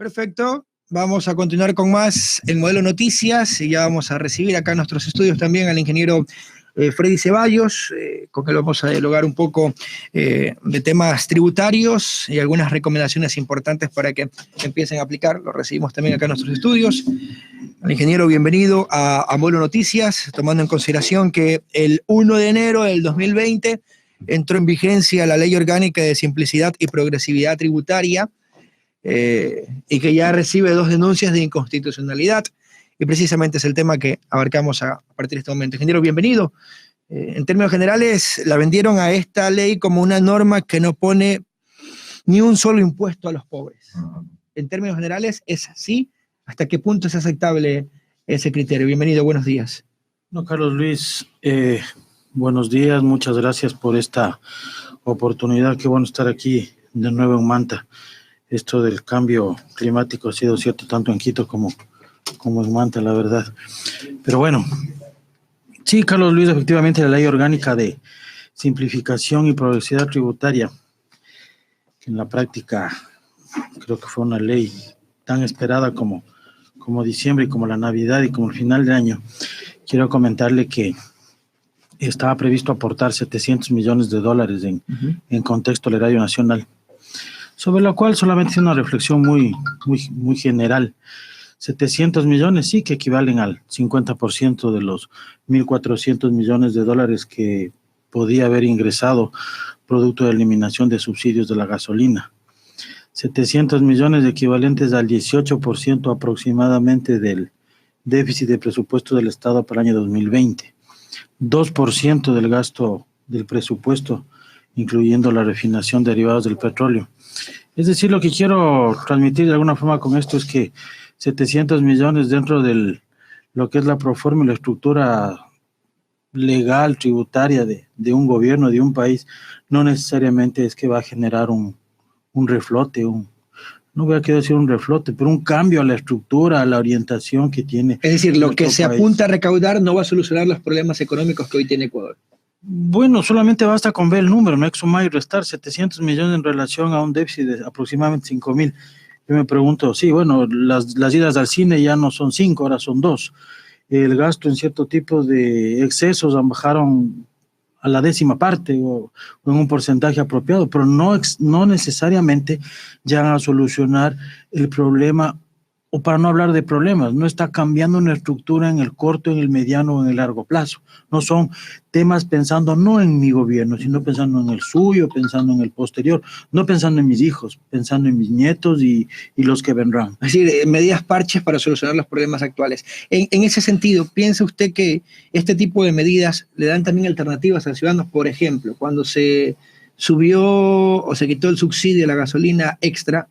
Perfecto, vamos a continuar con más el modelo noticias y ya vamos a recibir acá en nuestros estudios también al ingeniero Freddy Ceballos, con el vamos a dialogar un poco de temas tributarios y algunas recomendaciones importantes para que empiecen a aplicar. Lo recibimos también acá en nuestros estudios. Al ingeniero, bienvenido a Modelo Noticias, tomando en consideración que el 1 de enero del 2020 entró en vigencia la Ley Orgánica de Simplicidad y Progresividad Tributaria, y que ya recibe 2 denuncias de inconstitucionalidad, y precisamente es el tema que abarcamos a partir de este momento. Ingeniero, bienvenido. En términos generales, la vendieron a esta ley como una norma que no pone ni un solo impuesto a los pobres. En términos generales, ¿es así? ¿Hasta qué punto es aceptable ese criterio? Bienvenido, buenos días. No, Carlos Luis, buenos días, muchas gracias por esta oportunidad. Qué bueno estar aquí de nuevo en Manta. Esto del cambio climático ha sido cierto tanto en Quito como en Manta, la verdad. Pero bueno, sí, Carlos Luis, efectivamente la Ley Orgánica de Simplificación y Progresividad Tributaria, que en la práctica creo que fue una ley tan esperada como diciembre y como la Navidad y como el final de año. Quiero comentarle que estaba previsto aportar $700 millones en contexto al erario nacional, sobre la cual solamente hice una reflexión muy general. 700 millones sí que equivalen al 50% de los $1.400 millones que podía haber ingresado producto de eliminación de subsidios de la gasolina. 700 millones equivalentes al 18% aproximadamente del déficit de presupuesto del Estado para el año 2020. 2% del gasto del presupuesto, incluyendo la refinación de derivados del petróleo. Es decir, lo que quiero transmitir de alguna forma con esto es que 700 millones dentro de lo que es la proforma y la estructura legal, tributaria de un gobierno, de un país, no necesariamente es que va a generar un reflote, no voy a querer decir un reflote, pero un cambio a la estructura, a la orientación que tiene. Es decir, lo que se apunta a recaudar no va a solucionar los problemas económicos que hoy tiene Ecuador. Bueno, solamente basta con ver el número, no hay que sumar y restar 700 millones en relación a un déficit de aproximadamente 5.000. Yo me pregunto, sí, bueno, las idas al cine ya no son 5, ahora son 2. El gasto en cierto tipo de excesos bajaron a la 10ª parte o en un porcentaje apropiado, pero no necesariamente llegan a solucionar el problema, o para no hablar de problemas, no está cambiando una estructura en el corto, en el mediano o en el largo plazo. No son temas pensando no en mi gobierno, sino pensando en el suyo, pensando en el posterior, no pensando en mis hijos, pensando en mis nietos y los que vendrán. Es decir, medidas parches para solucionar los problemas actuales. En ese sentido, ¿piensa usted que este tipo de medidas le dan también alternativas a los ciudadanos? Por ejemplo, cuando se subió o se quitó el subsidio a la gasolina extra,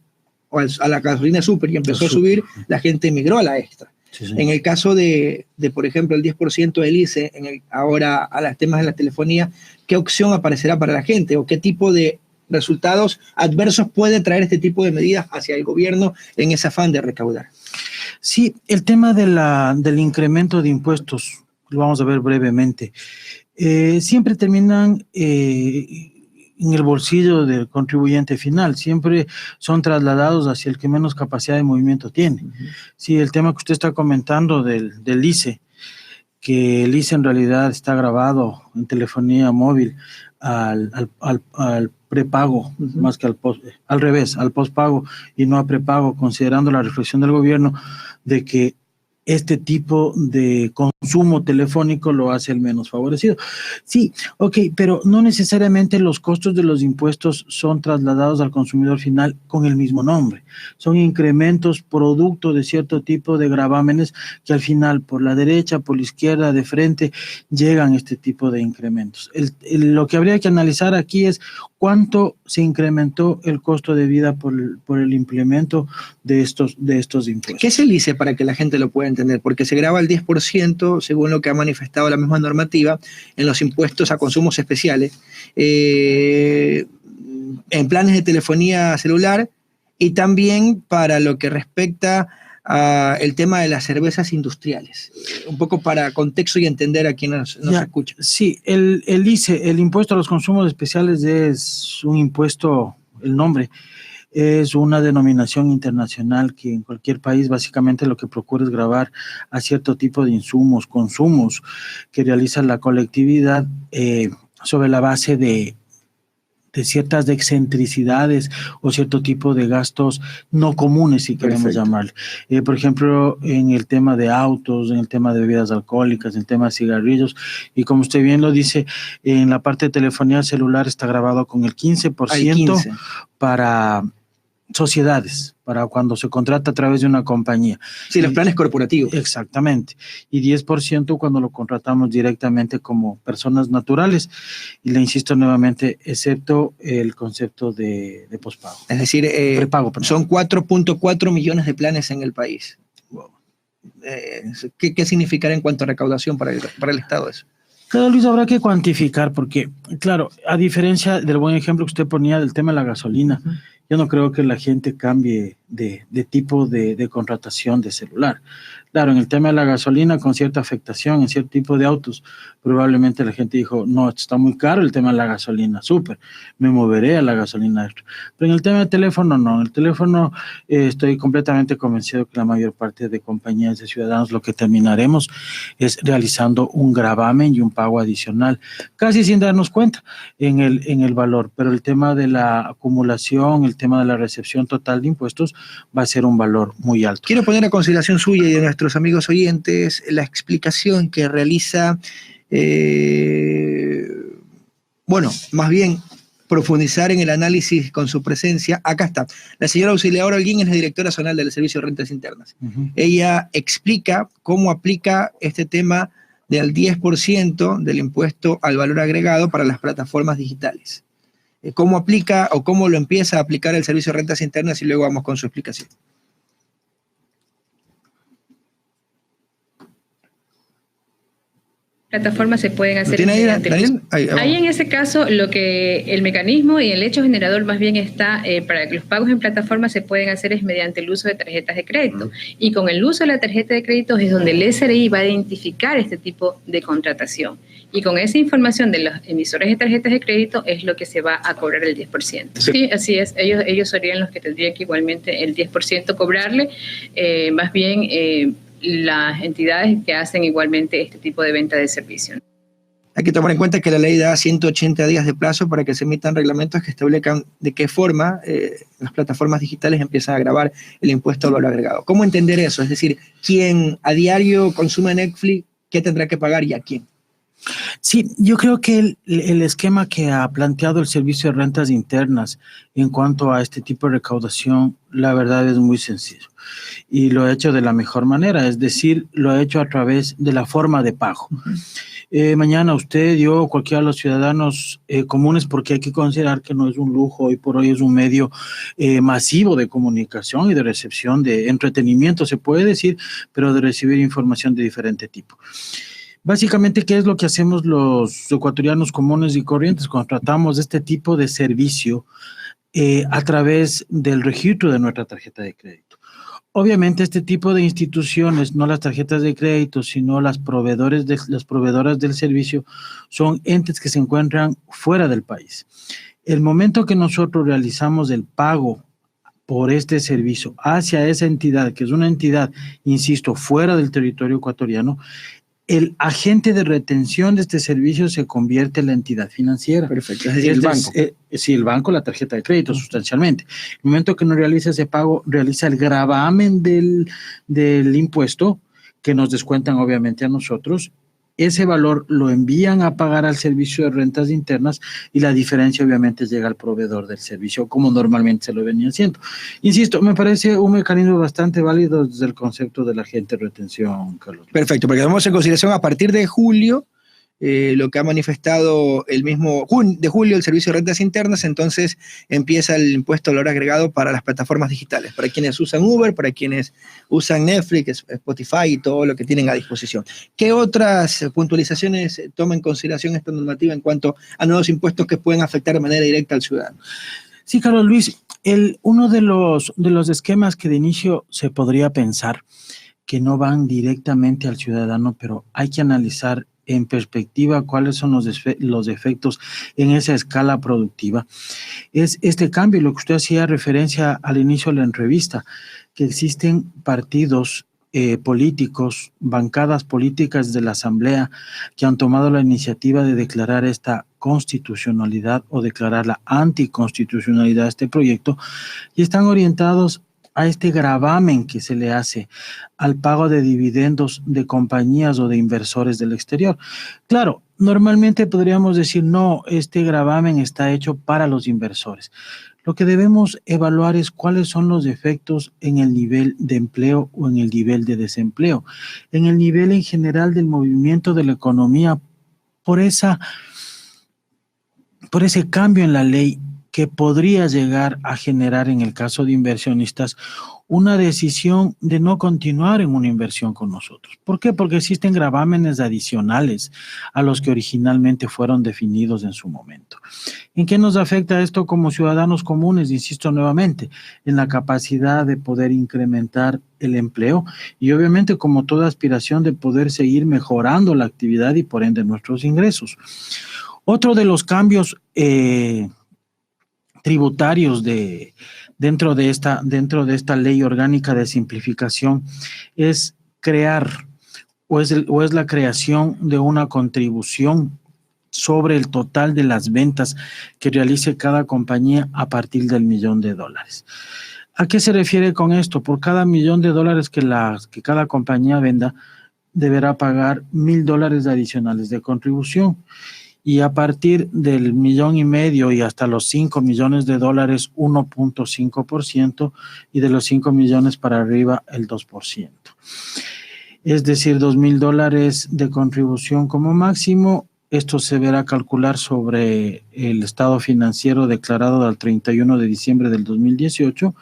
o a la gasolina super y empezó a subir, la gente migró a la extra. Sí. En el caso de, por ejemplo, el 10% del ICE, ahora a los temas de la telefonía, ¿qué opción aparecerá para la gente? ¿O qué tipo de resultados adversos puede traer este tipo de medidas hacia el gobierno en ese afán de recaudar? Sí, el tema del incremento de impuestos, lo vamos a ver brevemente. Siempre terminan en el bolsillo del contribuyente final, siempre son trasladados hacia el que menos capacidad de movimiento tiene. Sí, el tema que usted está comentando del ICE, que el ICE en realidad está grabado en telefonía móvil al prepago, más que al revés, al postpago y no a prepago, considerando la reflexión del gobierno de que este tipo de consumo telefónico lo hace el menos favorecido. Sí, ok, pero no necesariamente los costos de los impuestos son trasladados al consumidor final con el mismo nombre. Son incrementos producto de cierto tipo de gravámenes que al final, por la derecha, por la izquierda, de frente, llegan este tipo de incrementos. Lo que habría que analizar aquí es cuánto se incrementó el costo de vida por el implemento de estos impuestos. ¿Qué es el ICE para que la gente lo pueda entender? Porque se graba el 10%, según lo que ha manifestado la misma normativa, en los impuestos a consumos especiales, en planes de telefonía celular y también para lo que respecta el tema de las cervezas industriales. Un poco para contexto y entender a quien nos escucha. Sí, el ICE, el impuesto a los consumos especiales, es un impuesto, el nombre, es una denominación internacional que en cualquier país básicamente lo que procura es gravar a cierto tipo de insumos, consumos que realiza la colectividad sobre la base de ciertas excentricidades o cierto tipo de gastos no comunes, si queremos llamarle. Por ejemplo, en el tema de autos, en el tema de bebidas alcohólicas, en el tema de cigarrillos, y como usted bien lo dice, en la parte de telefonía celular está grabado con el 15%, para sociedades, para cuando se contrata a través de una compañía. Sí, los planes corporativos. Exactamente. Y 10% cuando lo contratamos directamente como personas naturales. Y le insisto nuevamente, excepto el concepto de pospago. Es decir, prepago, son 4.4 millones de planes en el país. Wow. ¿Qué significará en cuanto a recaudación para el Estado eso? Claro, Luis, habrá que cuantificar porque, claro, a diferencia del buen ejemplo que usted ponía del tema de la gasolina, yo no creo que la gente cambie de tipo de contratación de celular. Claro, en el tema de la gasolina, con cierta afectación en cierto tipo de autos, probablemente la gente dijo, no, esto está muy caro el tema de la gasolina, súper, me moveré a la gasolina. Pero en el tema del teléfono, no. En el teléfono estoy completamente convencido que la mayor parte de compañías de ciudadanos lo que terminaremos es realizando un gravamen y un pago adicional, casi sin darnos cuenta en el valor. Pero el tema de la acumulación, el tema de la recepción total de impuestos va a ser un valor muy alto. Quiero poner a consideración suya y de nuestros amigos oyentes la explicación que realiza, más bien profundizar en el análisis con su presencia. Acá está. La señora Auxiliadora Holguín es la directora zonal del Servicio de Rentas Internas. Ella explica cómo aplica este tema del 10% del impuesto al valor agregado para las plataformas digitales. ¿Cómo aplica o cómo lo empieza a aplicar el Servicio de Rentas Internas? Y luego vamos con su explicación. Plataformas se pueden hacer mediante ahí en ese caso lo que el mecanismo y el hecho generador más bien está para que los pagos en plataformas se pueden hacer es mediante el uso de tarjetas de crédito y con el uso de la tarjeta de crédito es donde el SRI va a identificar este tipo de contratación y con esa información de los emisores de tarjetas de crédito es lo que se va a cobrar el 10%. Sí, así es, ellos serían los que tendrían que igualmente el 10% cobrarle, más bien las entidades que hacen igualmente este tipo de venta de servicio. Hay que tomar en cuenta que la ley da 180 días de plazo para que se emitan reglamentos que establezcan de qué forma las plataformas digitales empiezan a gravar el impuesto al valor agregado. ¿Cómo entender eso? Es decir, ¿quién a diario consume Netflix, qué tendrá que pagar y a quién? Sí, yo creo que el esquema que ha planteado el Servicio de Rentas Internas en cuanto a este tipo de recaudación, la verdad es muy sencillo. Y lo ha hecho de la mejor manera, es decir, lo ha hecho a través de la forma de pago. Mañana usted, yo, cualquiera de los ciudadanos comunes, porque hay que considerar que no es un lujo, hoy por hoy es un medio masivo de comunicación y de recepción de entretenimiento, se puede decir, pero de recibir información de diferente tipo. Básicamente, ¿qué es lo que hacemos los ecuatorianos comunes y corrientes cuando tratamos este tipo de servicio a través del registro de nuestra tarjeta de crédito? Obviamente, este tipo de instituciones, no las tarjetas de crédito, sino las proveedoras del servicio, son entes que se encuentran fuera del país. El momento que nosotros realizamos el pago por este servicio hacia esa entidad, que es una entidad, insisto, fuera del territorio ecuatoriano, el agente de retención de este servicio se convierte en la entidad financiera. Perfecto, es decir, el banco. Sí, el banco, la tarjeta de crédito, sustancialmente. El momento que no realiza ese pago, realiza el gravamen del impuesto, que nos descuentan obviamente a nosotros. Ese valor lo envían a pagar al Servicio de Rentas Internas y la diferencia obviamente llega al proveedor del servicio, como normalmente se lo venía haciendo. Insisto, me parece un mecanismo bastante válido desde el concepto de la agente de retención, Carlos. Perfecto, porque tomamos en consideración a partir de julio, lo que ha manifestado el mismo de julio el Servicio de Rentas Internas, entonces empieza el impuesto al valor agregado para las plataformas digitales, para quienes usan Uber, para quienes usan Netflix, Spotify y todo lo que tienen a disposición. ¿Qué otras puntualizaciones toma en consideración esta normativa en cuanto a nuevos impuestos que pueden afectar de manera directa al ciudadano? Sí, Carlos Luis, uno de los esquemas que de inicio se podría pensar que no van directamente al ciudadano, pero hay que analizar en perspectiva cuáles son los efectos en esa escala productiva, es este cambio, lo que usted hacía referencia al inicio de la entrevista, que existen partidos políticos, bancadas políticas de la Asamblea que han tomado la iniciativa de declarar esta constitucionalidad o declarar la anticonstitucionalidad de este proyecto y están orientados a este gravamen que se le hace al pago de dividendos de compañías o de inversores del exterior. Claro, normalmente podríamos decir, no, este gravamen está hecho para los inversores. Lo que debemos evaluar es cuáles son los efectos en el nivel de empleo o en el nivel de desempleo, en el nivel en general del movimiento de la economía por ese cambio en la ley que podría llegar a generar en el caso de inversionistas una decisión de no continuar en una inversión con nosotros. ¿Por qué? Porque existen gravámenes adicionales a los que originalmente fueron definidos en su momento. ¿En qué nos afecta esto como ciudadanos comunes? Insisto nuevamente, en la capacidad de poder incrementar el empleo y obviamente como toda aspiración de poder seguir mejorando la actividad y por ende nuestros ingresos. Otro de los cambios tributarios dentro de esta ley orgánica de simplificación es crear o es la creación de una contribución sobre el total de las ventas que realice cada compañía a partir del $1.000.000. ¿A qué se refiere con esto? Por cada $1.000.000 que cada compañía venda, deberá pagar $1.000 adicionales de contribución. Y a partir del $1.500.000 y hasta los $5 millones, 1.5%, y de los 5 millones para arriba, el 2%. Es decir, $2.000 de contribución como máximo. Esto se verá calcular sobre el estado financiero declarado al 31 de diciembre del 2018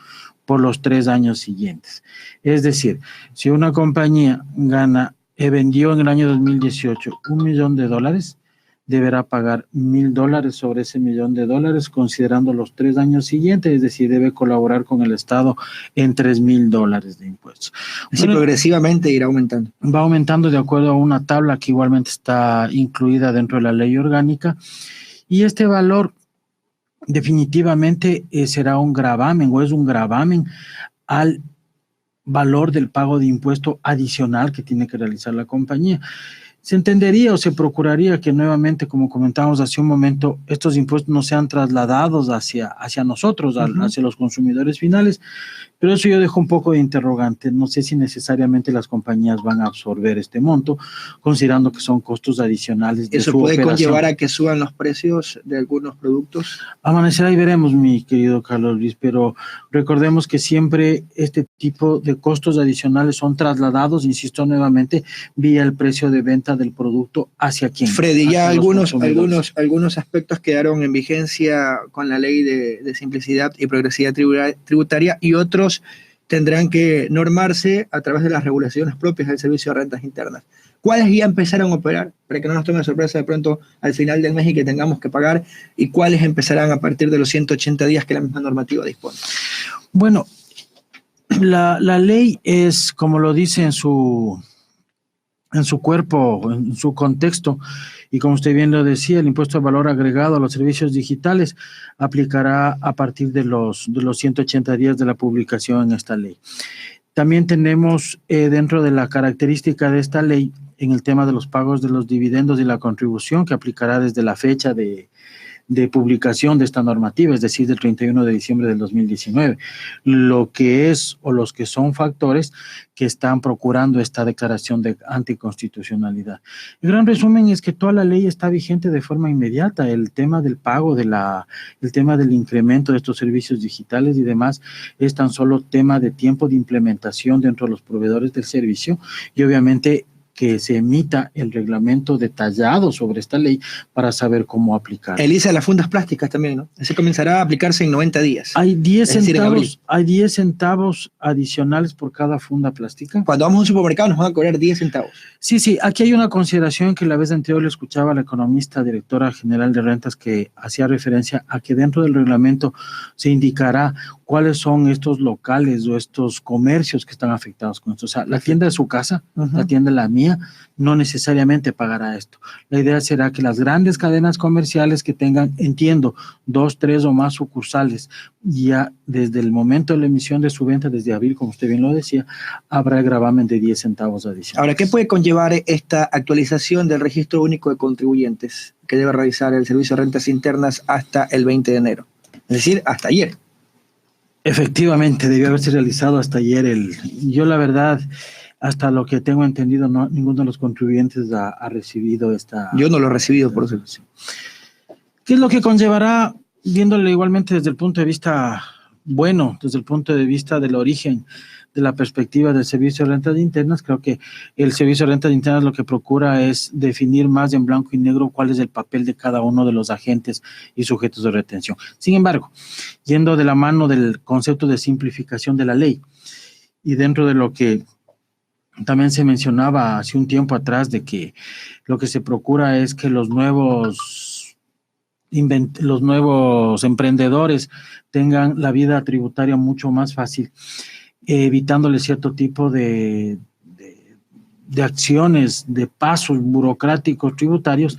por los 3 años siguientes. Es decir, si una compañía vendió en el año 2018 $1 millón, deberá pagar $1.000 sobre ese $1 millón considerando los 3 años siguientes, es decir, debe colaborar con el Estado en $3.000 de impuestos. Así progresivamente irá aumentando. Va aumentando de acuerdo a una tabla que igualmente está incluida dentro de la ley orgánica y este valor definitivamente será un gravamen o es un gravamen al valor del pago de impuesto adicional que tiene que realizar la compañía. Se entendería o se procuraría que nuevamente, como comentábamos hace un momento, estos impuestos no sean trasladados hacia nosotros, hacia los consumidores finales, pero eso yo dejo un poco de interrogante. No sé si necesariamente las compañías van a absorber este monto, considerando que son costos adicionales de su operación. ¿Eso puede conllevar a que suban los precios de algunos productos? Amanecerá y veremos, mi querido Carlos Luis, pero recordemos que siempre este tipo de costos adicionales son trasladados, insisto nuevamente, vía el precio de venta del producto hacia quién. Freddy, ya algunos aspectos quedaron en vigencia con la ley de simplicidad y progresividad tributaria y otros tendrán que normarse a través de las regulaciones propias del Servicio de Rentas Internas. ¿Cuáles ya empezaron a operar? Para que no nos tome sorpresa de pronto al final del mes y que tengamos que pagar, y cuáles empezarán a partir de los 180 días que la misma normativa dispone. Bueno, la ley es, como lo dice en su cuerpo, en su contexto, y como usted bien lo decía, el impuesto de valor agregado a los servicios digitales aplicará a partir de los 180 días de la publicación en esta ley. También tenemos dentro de la característica de esta ley, en el tema de los pagos de los dividendos y la contribución, que aplicará desde la fecha de publicación de esta normativa, es decir, del 31 de diciembre del 2019, lo que es o los que son factores que están procurando esta declaración de anticonstitucionalidad. El gran resumen es que toda la ley está vigente de forma inmediata. El tema del pago, el tema del incremento de estos servicios digitales y demás es tan solo tema de tiempo de implementación dentro de los proveedores del servicio y obviamente que se emita el reglamento detallado sobre esta ley para saber cómo aplicar. El ISA de las fundas plásticas también, ¿no? Ese comenzará a aplicarse en 90 días. Hay 10 centavos adicionales por cada funda plástica. Cuando vamos a un supermercado nos van a cobrar 10 centavos. Sí, aquí hay una consideración que la vez anterior le escuchaba a la economista, directora general de rentas, que hacía referencia a que dentro del reglamento se indicará cuáles son estos locales o estos comercios que están afectados con esto. O sea, la tienda de su casa, la tienda de la mía, ciudadanía no necesariamente pagará esto. La idea será que las grandes cadenas comerciales que tengan, entiendo, 2, 3 o más sucursales, ya desde el momento de la emisión de su venta, desde abril, como usted bien lo decía, habrá el gravamen de 10 centavos adicionales. Ahora, ¿qué puede conllevar esta actualización del Registro Único de Contribuyentes que debe realizar el Servicio de Rentas Internas hasta el 20 de enero? Es decir, hasta ayer. Efectivamente, debió haberse realizado hasta ayer. Yo la verdad, hasta lo que tengo entendido, ninguno de los contribuyentes ha recibido esta... Yo no lo he recibido, por eso. ¿Qué es lo que conllevará, viéndole igualmente desde el punto de vista bueno, desde el punto de vista del origen, de la perspectiva del Servicio de Rentas Internas? Creo que el Servicio de Rentas Internas lo que procura es definir más en blanco y negro cuál es el papel de cada uno de los agentes y sujetos de retención. Sin embargo, yendo de la mano del concepto de simplificación de la ley, y dentro de lo que también se mencionaba hace un tiempo atrás, de que lo que se procura es que los nuevos emprendedores tengan la vida tributaria mucho más fácil, evitándole cierto tipo de acciones, de pasos burocráticos tributarios.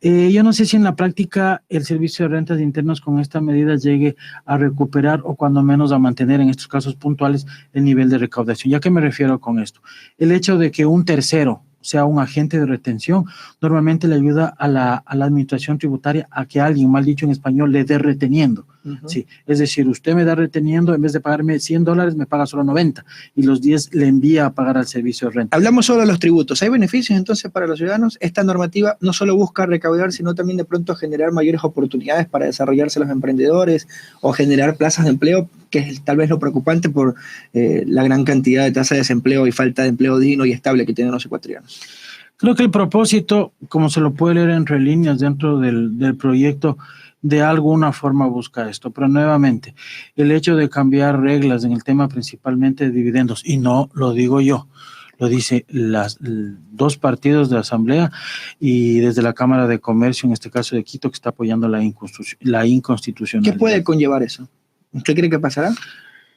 Yo no sé si en la práctica el Servicio de Rentas Internas con esta medida llegue a recuperar o cuando menos a mantener en estos casos puntuales el nivel de recaudación. ¿Ya qué me refiero con esto? El hecho de que un tercero sea un agente de retención, normalmente le ayuda a la administración tributaria a que alguien, mal dicho en español, le dé reteniendo. Uh-huh. Sí, es decir, usted me da reteniendo, en vez de pagarme $100, me paga solo 90 y los 10 le envía a pagar al servicio de renta. Hablamos solo de los tributos. ¿Hay beneficios entonces para los ciudadanos? Esta normativa no solo busca recaudar, sino también de pronto generar mayores oportunidades para desarrollarse los emprendedores o generar plazas de empleo, que es tal vez lo preocupante por la gran cantidad de tasa de desempleo y falta de empleo digno y estable que tienen los ecuatorianos. Creo que el propósito, como se lo puede leer entre líneas dentro del proyecto, de alguna forma busca esto, pero nuevamente, el hecho de cambiar reglas en el tema principalmente de dividendos, y no lo digo yo, lo dice los dos partidos de la Asamblea y desde la Cámara de Comercio, en este caso de Quito, que está apoyando la inconstitucionalidad. ¿Qué puede conllevar eso? ¿Usted cree que pasará?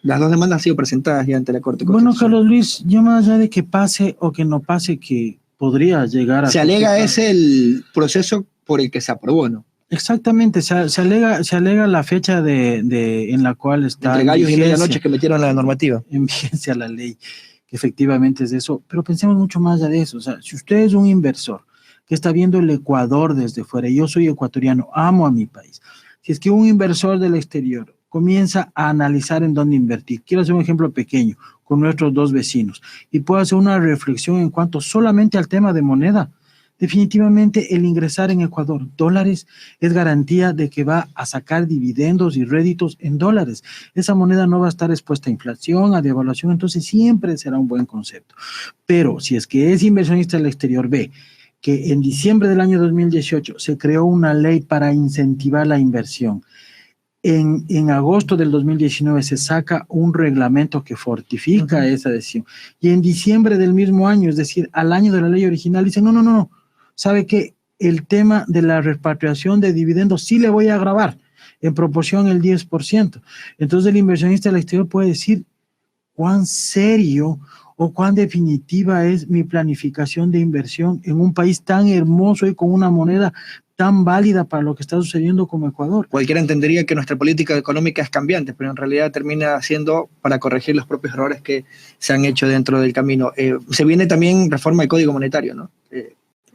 Las dos demandas han sido presentadas ya ante la Corte Constitucional. Bueno, Carlos Luis, yo más allá de que pase o que no pase, que podría llegar a... Se alega es el proceso por el que se aprobó, ¿no? Exactamente, se alega la fecha en la cual está... Entre gallos y medianoche que metieron la normativa. En vigencia la ley, que efectivamente es eso. Pero pensemos mucho más allá de eso. O sea, si usted es un inversor que está viendo el Ecuador desde fuera, y yo soy ecuatoriano, amo a mi país. Si es que un inversor del exterior comienza a analizar en dónde invertir, quiero hacer un ejemplo pequeño con nuestros dos vecinos, y puedo hacer una reflexión en cuanto solamente al tema de moneda. Definitivamente el ingresar en Ecuador dólares es garantía de que va a sacar dividendos y réditos en dólares. Esa moneda no va a estar expuesta a inflación, a devaluación, entonces siempre será un buen concepto. Pero si es que es inversionista del exterior, ve que en diciembre del año 2018 se creó una ley para incentivar la inversión. En agosto del 2019 se saca un reglamento que fortifica esa decisión. Y en diciembre del mismo año, es decir, al año de la ley original, dicen, no. ¿Sabe qué? El tema de la repatriación de dividendos sí le voy a gravar en proporción el 10%. Entonces el inversionista del exterior puede decir cuán serio o cuán definitiva es mi planificación de inversión en un país tan hermoso y con una moneda tan válida para lo que está sucediendo como Ecuador. Cualquiera entendería que nuestra política económica es cambiante, pero en realidad termina siendo para corregir los propios errores que se han hecho dentro del camino. Se viene también reforma del Código Monetario, ¿no?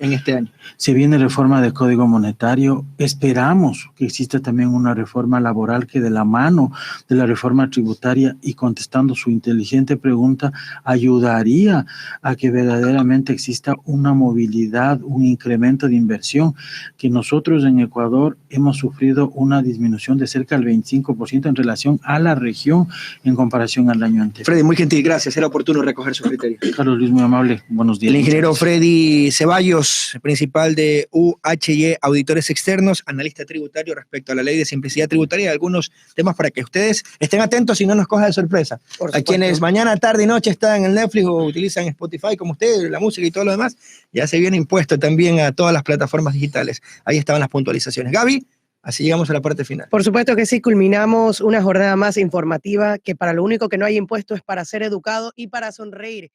En este año. Se viene reforma del Código Monetario. Esperamos que exista también una reforma laboral que de la mano de la reforma tributaria y contestando su inteligente pregunta, ayudaría a que verdaderamente exista una movilidad, un incremento de inversión, que nosotros en Ecuador hemos sufrido una disminución de cerca del 25% en relación a la región en comparación al año anterior. Freddy, muy gentil, gracias. Era oportuno recoger sus criterios. Carlos Luis, muy amable. Buenos días. El ingeniero Freddy Ceballos, principal de UHY Auditores Externos, analista tributario respecto a la ley de simplicidad tributaria y algunos temas para que ustedes estén atentos y no nos coja de sorpresa. A quienes mañana, tarde y noche están en Netflix o utilizan Spotify como ustedes, la música y todo lo demás, ya se viene impuesto también a todas las plataformas digitales. Ahí estaban las puntualizaciones. Gaby, así llegamos a la parte final. Por supuesto que sí, culminamos una jornada más informativa que para lo único que no hay impuesto es para ser educado y para sonreír.